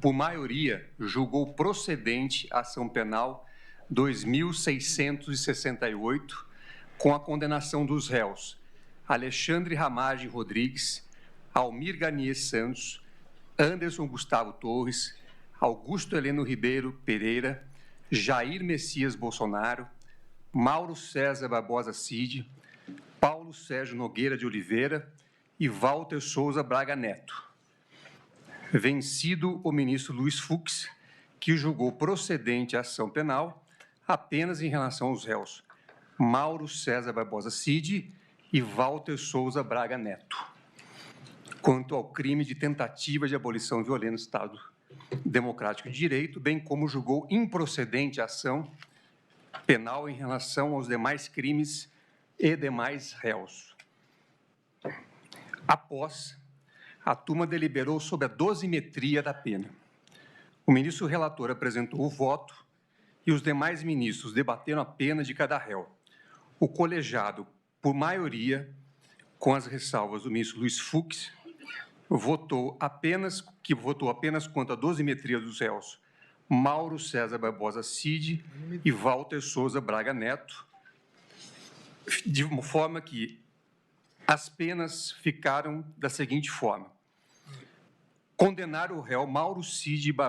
por maioria, julgou procedente a ação penal 2668, com a condenação dos réus Alexandre Ramage Rodrigues, Almir Garnier Santos, Anderson Gustavo Torres, Augusto Heleno Ribeiro Pereira, Jair Messias Bolsonaro, Mauro César Barbosa Cid, Paulo Sérgio Nogueira de Oliveira e Walter Souza Braga Neto. Vencido o ministro Luiz Fux, que julgou procedente a ação penal apenas em relação aos réus Mauro César Barbosa Cid e Walter Souza Braga Neto, quanto ao crime de tentativa de abolição violenta do Estado Democrático de Direito, bem como julgou improcedente a ação penal em relação aos demais crimes e demais réus. Após, a turma deliberou sobre a dosimetria da pena. O ministro relator apresentou o voto e os demais ministros debateram a pena de cada réu. O colegiado, por maioria, com as ressalvas do ministro Luiz Fux, votou apenas quanto à dosimetria dos réus Mauro César Barbosa Cid e Walter Souza Braga Neto, de uma forma que as penas ficaram da seguinte forma: condenar o réu Mauro César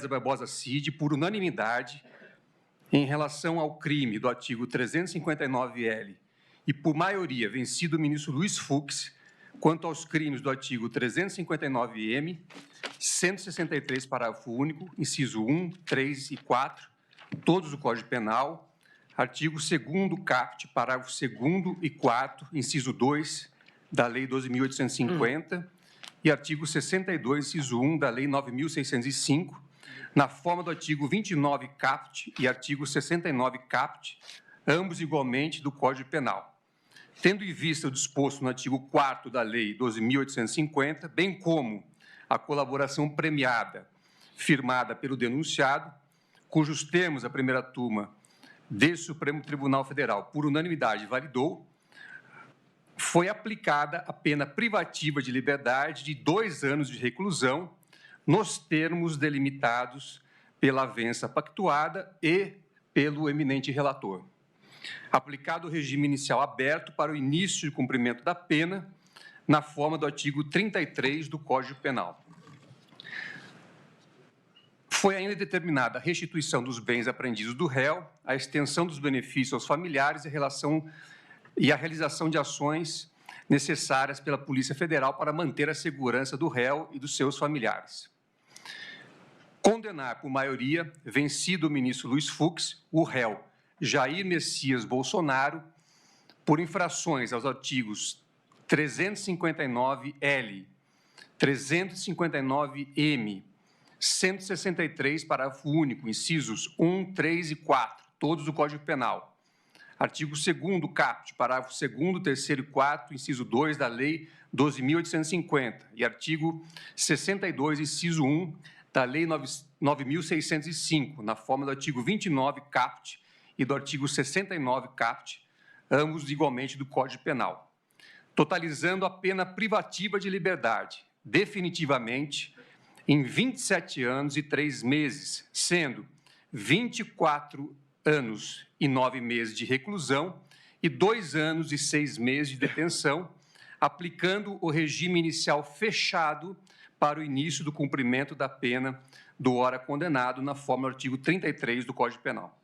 Barbosa Cid por unanimidade em relação ao crime do artigo 359-L e por maioria vencido o ministro Luiz Fux quanto aos crimes do artigo 359-M, 163, parágrafo único, inciso 1, 3 e 4, todos do Código Penal, artigo 2º caput, parágrafo 2º e 4, inciso 2 da Lei 12.850 e artigo 62, inciso 1 da Lei 9.605, na forma do artigo 29 caput e artigo 69 caput, ambos igualmente do Código Penal. Tendo em vista o disposto no artigo 4º da Lei 12.850, bem como a colaboração premiada firmada pelo denunciado, cujos termos a primeira turma desse Supremo Tribunal Federal, por unanimidade, validou, foi aplicada a pena privativa de liberdade de 2 anos de reclusão, nos termos delimitados pela avença pactuada e pelo eminente relator. Aplicado o regime inicial aberto para o início de cumprimento da pena, na forma do artigo 33 do Código Penal. Foi ainda determinada a restituição dos bens apreendidos do réu, a extensão dos benefícios aos familiares e a realização de ações necessárias pela Polícia Federal para manter a segurança do réu e dos seus familiares. Condenar por maioria, vencido o ministro Luiz Fux, o réu Jair Messias Bolsonaro, por infrações aos artigos 359-L, 359-M, 163, parágrafo único, incisos 1, 3 e 4, todos do Código Penal. Artigo 2º caput, parágrafo 2º, 3º e 4, inciso 2 da Lei 12.850 e artigo 62, inciso 1 da Lei 9.605, na forma do artigo 29 caput e do artigo 69 caput, ambos igualmente do Código Penal, totalizando a pena privativa de liberdade, definitivamente, em 27 anos e 3 meses, sendo 24 anos e 9 meses de reclusão e 2 anos e 6 meses de detenção, aplicando o regime inicial fechado para o início do cumprimento da pena do ora condenado, na forma do artigo 33 do Código Penal.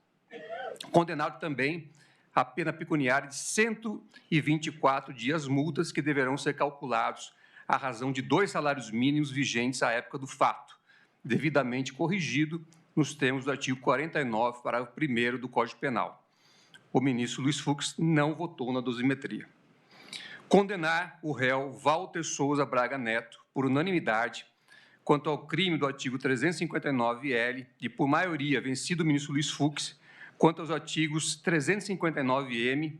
Condenado também a pena pecuniária de 124 dias multas, que deverão ser calculados à razão de 2 salários mínimos vigentes à época do fato, devidamente corrigido nos termos do artigo 49, parágrafo 1º do Código Penal. O ministro Luiz Fux não votou na dosimetria. Condenar o réu Walter Souza Braga Neto, por unanimidade, quanto ao crime do artigo 359-L e, por maioria, vencido o ministro Luiz Fux, quanto aos artigos 359-M,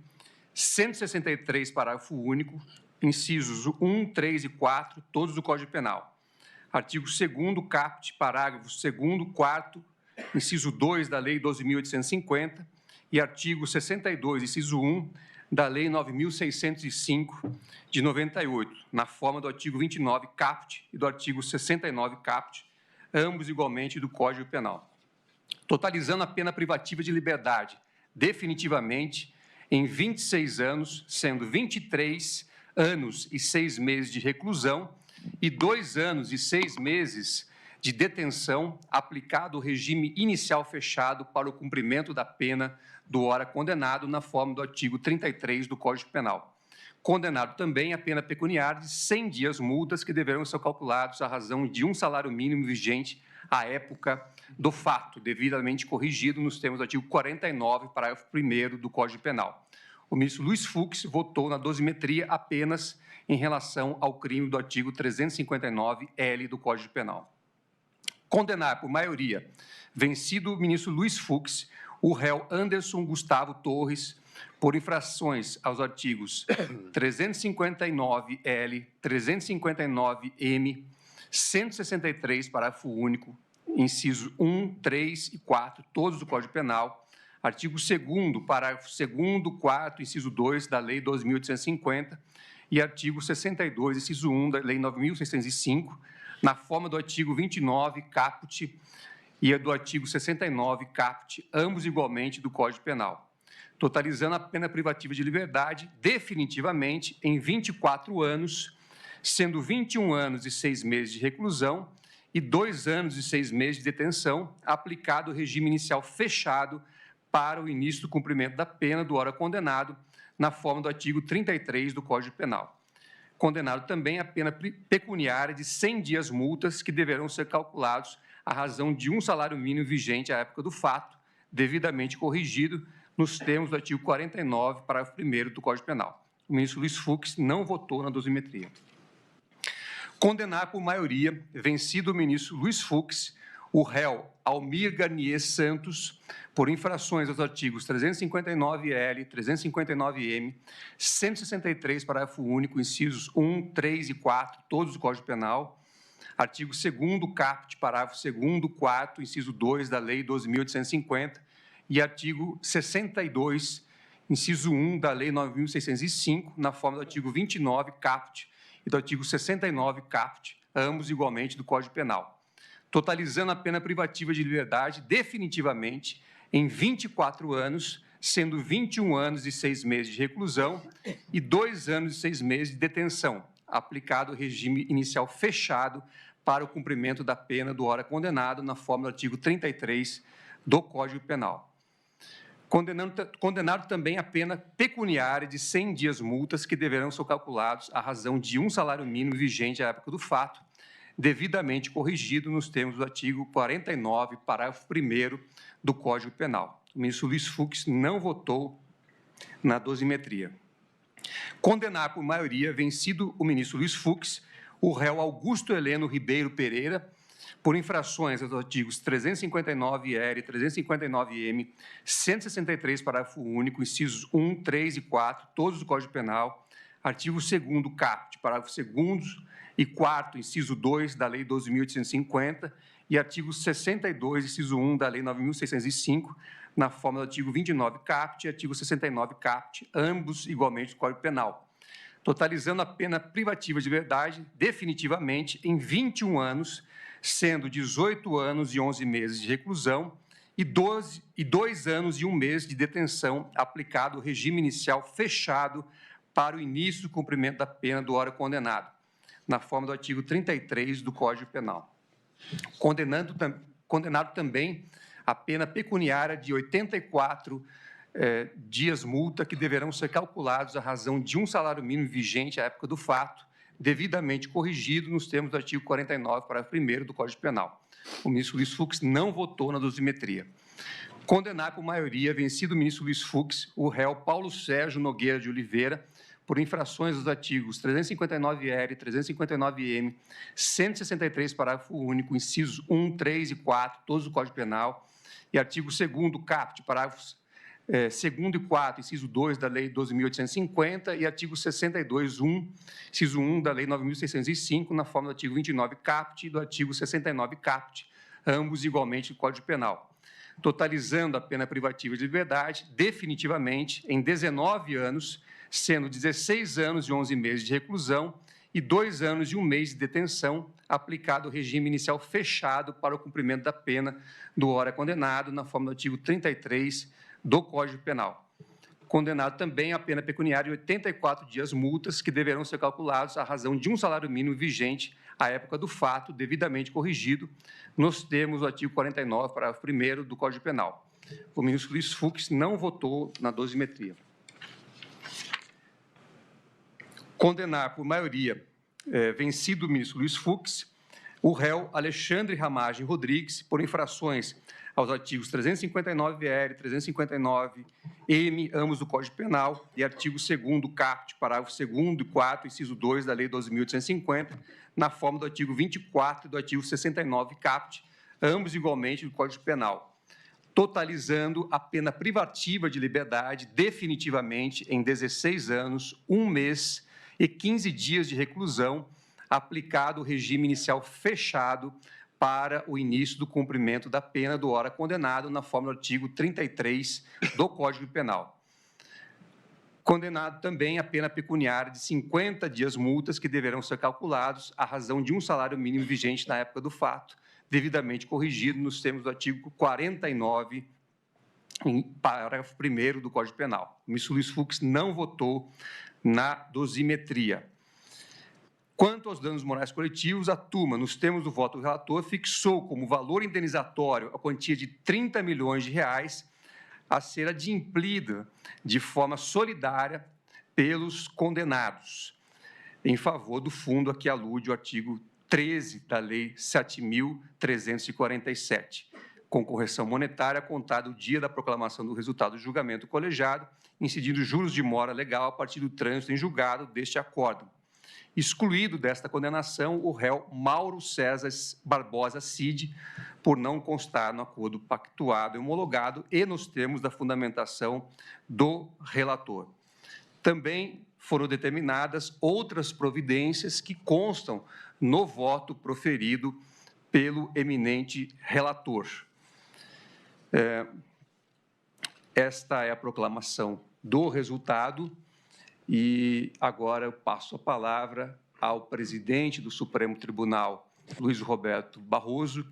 163, parágrafo único, incisos 1, 3 e 4, todos do Código Penal. Artigo 2º caput, parágrafo 2º, 4º, inciso 2 da Lei 12.850 e artigo 62, inciso 1 da Lei 9.605, de 98, na forma do artigo 29, caput, e do artigo 69, caput, ambos igualmente do Código Penal, totalizando a pena privativa de liberdade, definitivamente, em 26 anos, sendo 23 anos e 6 meses de reclusão e 2 anos e 6 meses de detenção, aplicado o regime inicial fechado para o cumprimento da pena do ora condenado, na forma do artigo 33 do Código Penal. Condenado também a pena pecuniária de 100 dias multas, que deverão ser calculados à razão de um salário mínimo vigente à época do fato, devidamente corrigido nos termos do artigo 49, parágrafo 1º do Código Penal. O ministro Luiz Fux votou na dosimetria apenas em relação ao crime do artigo 359-L do Código Penal. Condenar por maioria, vencido o ministro Luiz Fux, o réu Anderson Gustavo Torres, por infrações aos artigos 359-L, 359-M, 163, parágrafo único, inciso 1, 3 e 4, todos do Código Penal, artigo 2º, parágrafo 2º, 4º, inciso 2 da Lei 2.850 e artigo 62, inciso 1 da Lei 9.605, na forma do artigo 29, caput, e a do artigo 69, caput, ambos igualmente do Código Penal, totalizando a pena privativa de liberdade definitivamente em 24 anos, sendo 21 anos e 6 meses de reclusão e 2 anos e 6 meses de detenção, aplicado o regime inicial fechado para o início do cumprimento da pena do ora condenado, na forma do artigo 33 do Código Penal. Condenado também a pena pecuniária de 100 dias multas, que deverão ser calculados à razão de um salário mínimo vigente à época do fato, devidamente corrigido nos termos do artigo 49, parágrafo 1º do Código Penal. O ministro Luiz Fux não votou na dosimetria. Condenar por maioria, vencido o ministro Luiz Fux, o réu Almir Garnier Santos, por infrações aos artigos 359-L, 359-M, 163, parágrafo único, incisos 1, 3 e 4, todos do Código Penal, artigo 2º, caput, parágrafo 2º, 4º, inciso 2 da Lei 12.850 e artigo 62, inciso 1 da Lei 9.605, na forma do artigo 29, caput, e do artigo 69, caput, ambos igualmente do Código Penal, totalizando a pena privativa de liberdade definitivamente em 24 anos, sendo 21 anos e 6 meses de reclusão e 2 anos e 6 meses de detenção, aplicado o regime inicial fechado para o cumprimento da pena do ora condenado, na forma do artigo 33 do Código Penal. Condenado também a pena pecuniária de 100 dias multas, que deverão ser calculados à razão de um salário mínimo vigente à época do fato, devidamente corrigido nos termos do artigo 49, parágrafo 1º do Código Penal. O ministro Luiz Fux não votou na dosimetria. Condenar por maioria, vencido o ministro Luiz Fux, o réu Augusto Heleno Ribeiro Pereira, por infrações aos artigos 359-R, 359-M, 163, parágrafo único, incisos 1, 3 e 4, todos do Código Penal, artigo 2º, caput, parágrafo 2º e 4º, inciso 2 da Lei 12.850 e artigo 62, inciso 1 da Lei 9.605, na forma do artigo 29, caput e artigo 69, caput, ambos igualmente do Código Penal, totalizando a pena privativa de liberdade definitivamente em 21 anos, sendo 18 anos e 11 meses de reclusão e 2 anos e 1 mês de detenção, aplicado o regime inicial fechado para o início do cumprimento da pena do ora condenado, na forma do artigo 33 do Código Penal. Condenado também a pena pecuniária de 84 dias multa, que deverão ser calculados à razão de um salário mínimo vigente à época do fato, devidamente corrigido nos termos do artigo 49, parágrafo 1º do Código Penal. O ministro Luiz Fux não votou na dosimetria. Condenar por maioria, vencido o ministro Luiz Fux, o réu Paulo Sérgio Nogueira de Oliveira, por infrações dos artigos 359-R, 359-M, 163, parágrafo único, incisos 1, 3 e 4, todos do Código Penal, e artigo 2º, caput, parágrafos 2º e 4, inciso 2 da Lei 12.850 e artigo 62, 1, inciso 1 da Lei 9.605, na forma do artigo 29, caput e do artigo 69, caput, ambos igualmente do Código Penal, totalizando a pena privativa de liberdade definitivamente em 19 anos, sendo 16 anos e 11 meses de reclusão e 2 anos e 1 mês de detenção, aplicado o regime inicial fechado para o cumprimento da pena do ora condenado, na forma do artigo 33 do Código Penal. Condenado também a pena pecuniária de 84 dias multas, que deverão ser calculados à razão de um salário mínimo vigente à época do fato, devidamente corrigido, nos termos do artigo 49, parágrafo 1º do Código Penal. O ministro Luiz Fux não votou na dosimetria. Condenar por maioria vencido o ministro Luiz Fux, o réu Alexandre Ramagem Rodrigues, por infrações aos artigos 359-R, 359-M, ambos do Código Penal, e artigo 2º, caput, parágrafo 2º e 4º, inciso 2 da Lei 12.850, na forma do artigo 24 e do artigo 69, caput, ambos igualmente do Código Penal, totalizando a pena privativa de liberdade definitivamente em 16 anos, 1 mês e 15 dias de reclusão, aplicado o regime inicial fechado para o início do cumprimento da pena do ora condenado, na forma do artigo 33 do Código Penal. Condenado também a pena pecuniária de 50 dias multas, que deverão ser calculados à razão de um salário mínimo vigente na época do fato, devidamente corrigido nos termos do artigo 49, em parágrafo 1º do Código Penal. O ministro Luiz Fux não votou na dosimetria. Quanto aos danos morais coletivos, a turma, nos termos do voto do relator, fixou como valor indenizatório a quantia de R$ 30 milhões a ser adimplida de forma solidária pelos condenados, em favor do fundo a que alude o artigo 13 da Lei 7.347, com correção monetária contada o dia da proclamação do resultado do julgamento colegiado, incidindo juros de mora legal a partir do trânsito em julgado deste acórdão. Excluído desta condenação o réu Mauro César Barbosa Cid, por não constar no acordo pactuado e homologado e nos termos da fundamentação do relator. Também foram determinadas outras providências que constam no voto proferido pelo eminente relator. Esta é a proclamação do resultado. E agora eu passo a palavra ao presidente do Supremo Tribunal, Luiz Roberto Barroso,